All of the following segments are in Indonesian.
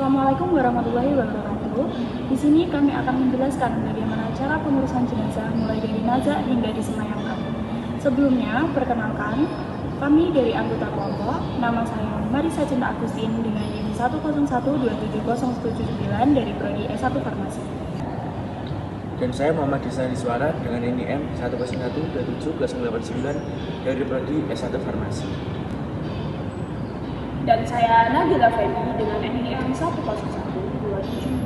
Assalamualaikum warahmatullahi wabarakatuh. Di sini kami akan menjelaskan bagaimana cara pengurusan jenazah mulai dari nazak hingga disemayamkan. Sebelumnya, perkenalkan, kami dari anggota kelompok. Nama saya Marisa Cinta Agustin dengan NIM 101270079 dari Prodi S1 Farmasi. Dan saya Muhammad Desani Suara dengan NIM 101270089 dari Prodi S1 Farmasi. Dan saya Nabila Feby dengan NIM 1012709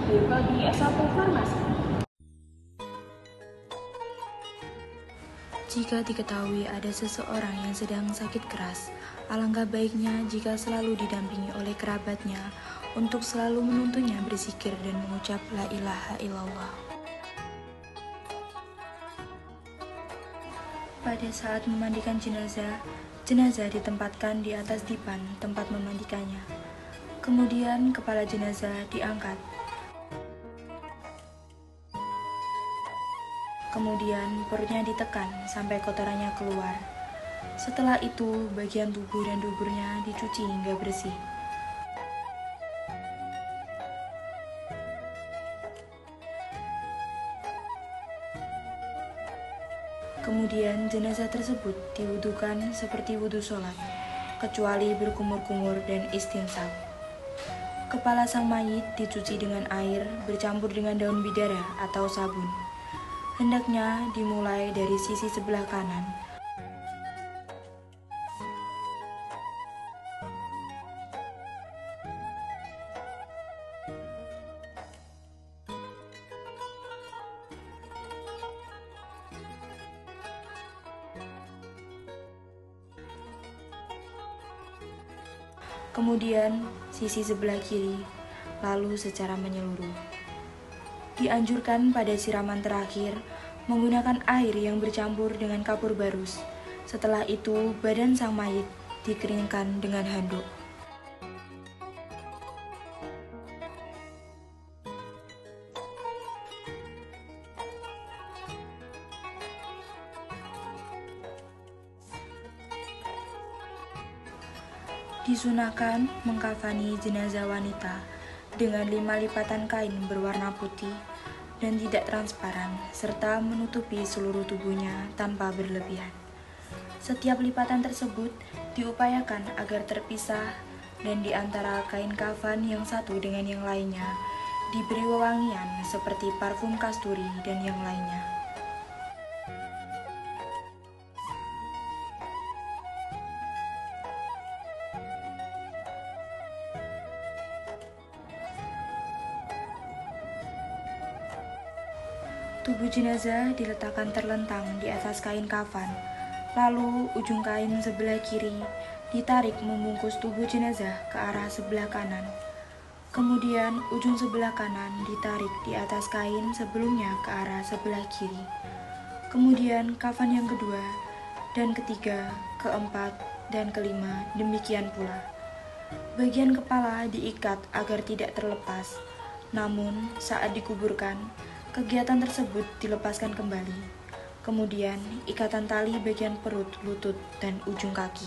dari Prodi S1 Farmasi. Jika diketahui ada seseorang yang sedang sakit keras, alangkah baiknya jika selalu didampingi oleh kerabatnya untuk selalu menuntunnya berzikir dan mengucap la ilaha illallah. Pada saat memandikan jenazah ditempatkan di atas dipan tempat memandikannya. Kemudian kepala jenazah diangkat. Kemudian perutnya ditekan sampai kotorannya keluar. Setelah itu, bagian tubuh dan duburnya dicuci hingga bersih. Kemudian jenazah tersebut diwudukan seperti wudu sholat, kecuali berkumur-kumur dan istinsab. Kepala sang mayit dicuci dengan air bercampur dengan daun bidara atau sabun. Hendaknya dimulai dari sisi sebelah kanan. Kemudian sisi sebelah kiri, lalu secara menyeluruh. Dianjurkan pada siraman terakhir menggunakan air yang bercampur dengan kapur barus. Setelah itu, badan sang mayit dikeringkan dengan handuk. Disunahkan mengkafani jenazah wanita dengan 5 lipatan kain berwarna putih dan tidak transparan, serta menutupi seluruh tubuhnya tanpa berlebihan. Setiap lipatan tersebut diupayakan agar terpisah dan di antara kain kafan yang satu dengan yang lainnya diberi wewangian seperti parfum kasturi dan yang lainnya. Tubuh jenazah diletakkan terlentang di atas kain kafan, lalu ujung kain sebelah kiri ditarik membungkus tubuh jenazah ke arah sebelah kanan. Kemudian ujung sebelah kanan ditarik di atas kain sebelumnya ke arah sebelah kiri. Kemudian kafan yang kedua dan ketiga, keempat, dan kelima demikian pula. Bagian kepala diikat agar tidak terlepas, namun saat dikuburkan, kegiatan tersebut dilepaskan kembali. Kemudian, ikatan tali bagian perut, lutut, dan ujung kaki.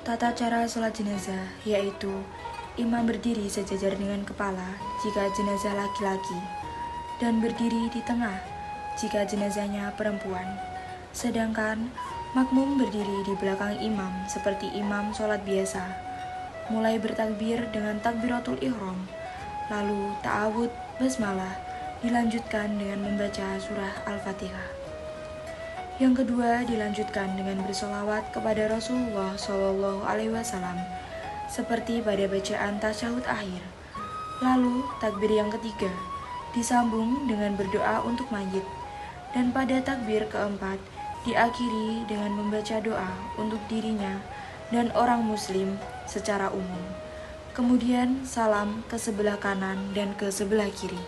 Tata cara sholat jenazah yaitu imam berdiri sejajar dengan kepala jika jenazah laki-laki dan berdiri di tengah jika jenazahnya perempuan. Sedangkan makmum berdiri di belakang imam seperti imam sholat biasa, mulai bertakbir dengan takbiratul ihram, lalu ta'awud basmalah dilanjutkan dengan membaca surah Al-Fatihah. Yang kedua dilanjutkan dengan bersolawat kepada Rasulullah SAW seperti pada bacaan tasyahud akhir. Lalu takbir yang ketiga disambung dengan berdoa untuk mayit, dan pada takbir keempat diakhiri dengan membaca doa untuk dirinya dan orang muslim secara umum. Kemudian salam ke sebelah kanan dan ke sebelah kiri.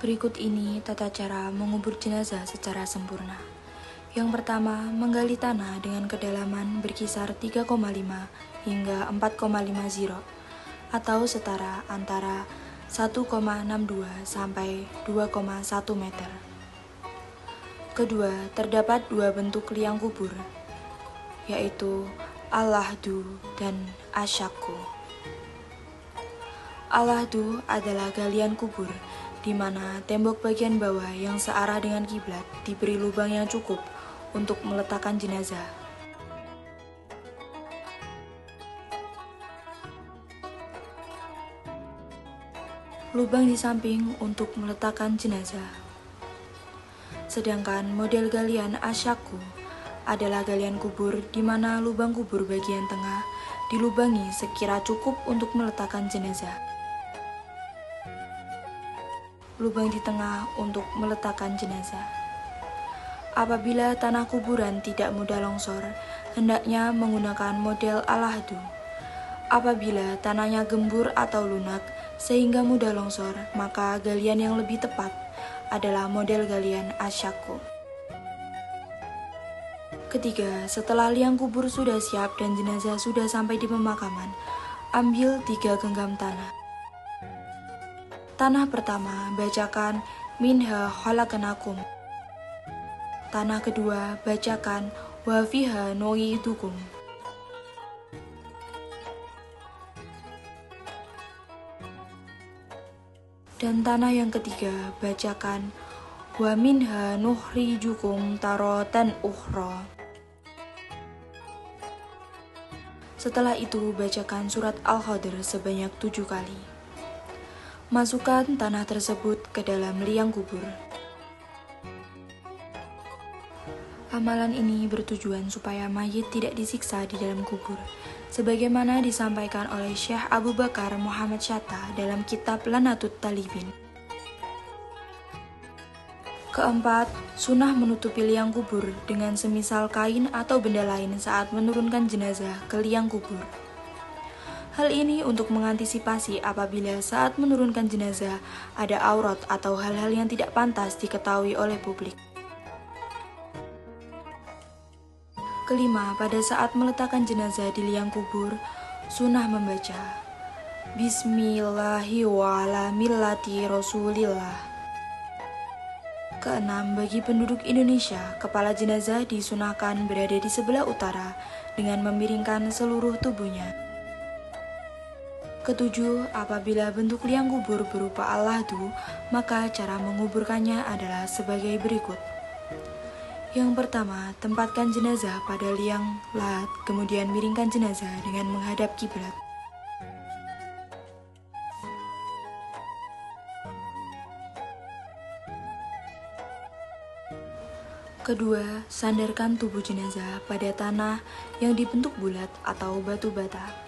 Berikut ini tata cara mengubur jenazah secara sempurna. Yang pertama, menggali tanah dengan kedalaman berkisar 3,5 hingga 4,50 atau setara antara 1,62 sampai 2,1 meter. Kedua, terdapat dua bentuk liang kubur, yaitu al-lahdu dan asyakku. Al-lahdu adalah galian kubur di mana tembok bagian bawah yang searah dengan kiblat diberi lubang yang cukup untuk meletakkan jenazah. Lubang di samping untuk meletakkan jenazah. Sedangkan model galian asyakku adalah galian kubur di mana lubang kubur bagian tengah dilubangi sekira cukup untuk meletakkan jenazah. Lubang di tengah untuk meletakkan jenazah. Apabila tanah kuburan tidak mudah longsor, hendaknya menggunakan model al-lahdu. Apabila tanahnya gembur atau lunak sehingga mudah longsor, maka galian yang lebih tepat adalah model galian asyakku. Ketiga, setelah liang kubur sudah siap dan jenazah sudah sampai di pemakaman, ambil 3 genggam tanah. Tanah pertama, bacakan minha khalaqnakum. Tanah kedua, bacakan wa fiha nu'idukum. Dan tanah yang ketiga, bacakan wa minha nukhrijukum taratan ukhra. Setelah itu, bacakan surat Al-Qadr sebanyak 7 kali. Masukkan tanah tersebut ke dalam liang kubur. Amalan ini bertujuan supaya mayit tidak disiksa di dalam kubur, sebagaimana disampaikan oleh Syekh Abu Bakar Muhammad Syatta dalam kitab Lanatut Talibin. Keempat, sunnah menutupi liang kubur dengan semisal kain atau benda lain saat menurunkan jenazah ke liang kubur. Hal ini untuk mengantisipasi apabila saat menurunkan jenazah ada aurat atau hal-hal yang tidak pantas diketahui oleh publik. Kelima, pada saat meletakkan jenazah di liang kubur, sunnah membaca Bismillahi wa ala millati Rasulillah. Keenam, bagi penduduk Indonesia, kepala jenazah disunahkan berada di sebelah utara dengan memiringkan seluruh tubuhnya. Ketujuh, apabila bentuk liang kubur berupa al-lahdu, maka cara menguburkannya adalah sebagai berikut. Yang pertama, tempatkan jenazah pada liang lahat, kemudian miringkan jenazah dengan menghadap kiblat. Kedua, sandarkan tubuh jenazah pada tanah yang dibentuk bulat atau batu bata.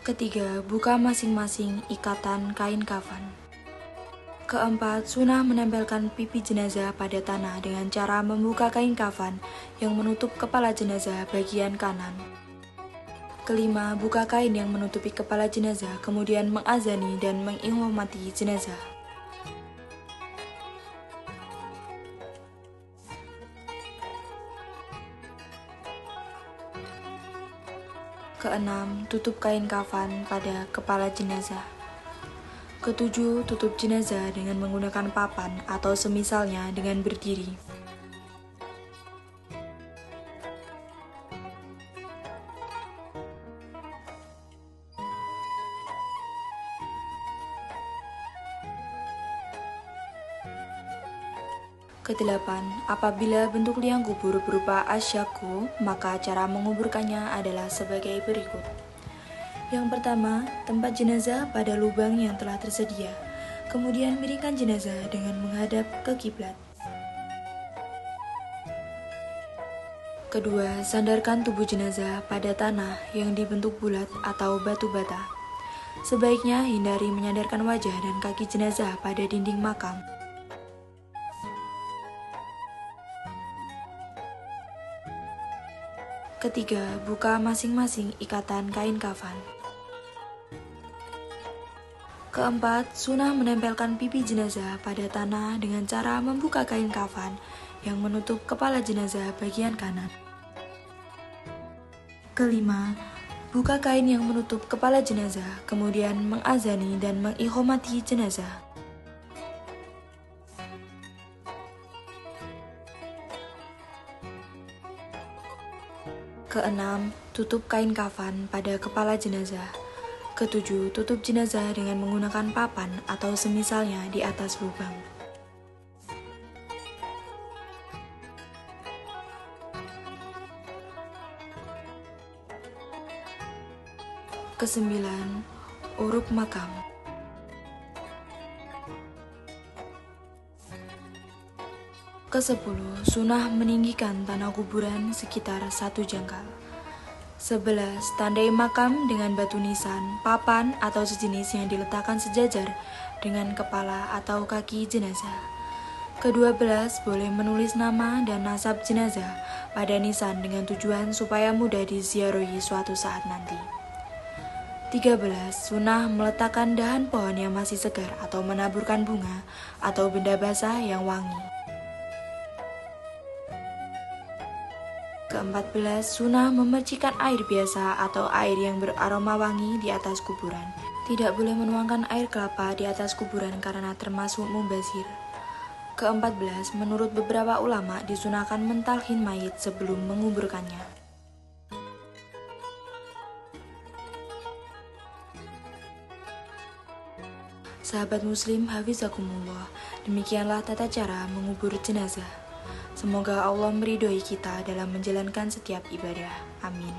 Ketiga, buka masing-masing ikatan kain kafan. Keempat, sunnah menempelkan pipi jenazah pada tanah dengan cara membuka kain kafan yang menutup kepala jenazah bagian kanan. Kelima, buka kain yang menutupi kepala jenazah, kemudian mengazani dan mengimamati jenazah. Keenam, tutup kain kafan pada kepala jenazah. Ketujuh, tutup jenazah dengan menggunakan papan atau semisalnya dengan berdiri. Kedelapan, apabila bentuk liang kubur berupa asyaku, maka cara menguburkannya adalah sebagai berikut. Yang pertama, tempat jenazah pada lubang yang telah tersedia. Kemudian miringkan jenazah dengan menghadap ke kiblat. Kedua, sandarkan tubuh jenazah pada tanah yang dibentuk bulat atau batu bata. Sebaiknya hindari menyandarkan wajah dan kaki jenazah pada dinding makam. Ketiga, buka masing-masing ikatan kain kafan. Keempat, sunnah menempelkan pipi jenazah pada tanah dengan cara membuka kain kafan yang menutup kepala jenazah bagian kanan. Kelima, buka kain yang menutup kepala jenazah, kemudian mengazani dan mengikhomati jenazah. Keenam, tutup kain kafan pada kepala jenazah. Ketujuh, tutup jenazah dengan menggunakan papan atau semisalnya di atas lubang. Kesembilan, uruk makam. Kesepuluh, sunnah meninggikan tanah kuburan sekitar 1 jangkal. 11. Tandai makam dengan batu nisan, papan atau sejenis yang diletakkan sejajar dengan kepala atau kaki jenazah. Ke-12, boleh menulis nama dan nasab jenazah pada nisan dengan tujuan supaya mudah diziarahi suatu saat nanti. 13. Sunnah meletakkan dahan pohon yang masih segar atau menaburkan bunga atau benda basah yang wangi. Ke-14, sunnah memercikan air biasa atau air yang beraroma wangi di atas kuburan. Tidak boleh menuangkan air kelapa di atas kuburan karena termasuk mubazir. Ke-14, menurut beberapa ulama disunahkan mentalhin mayit sebelum menguburkannya. Sahabat muslim hafizakumullah, demikianlah tata cara mengubur jenazah. Semoga Allah meridhoi kita dalam menjalankan setiap ibadah. Amin.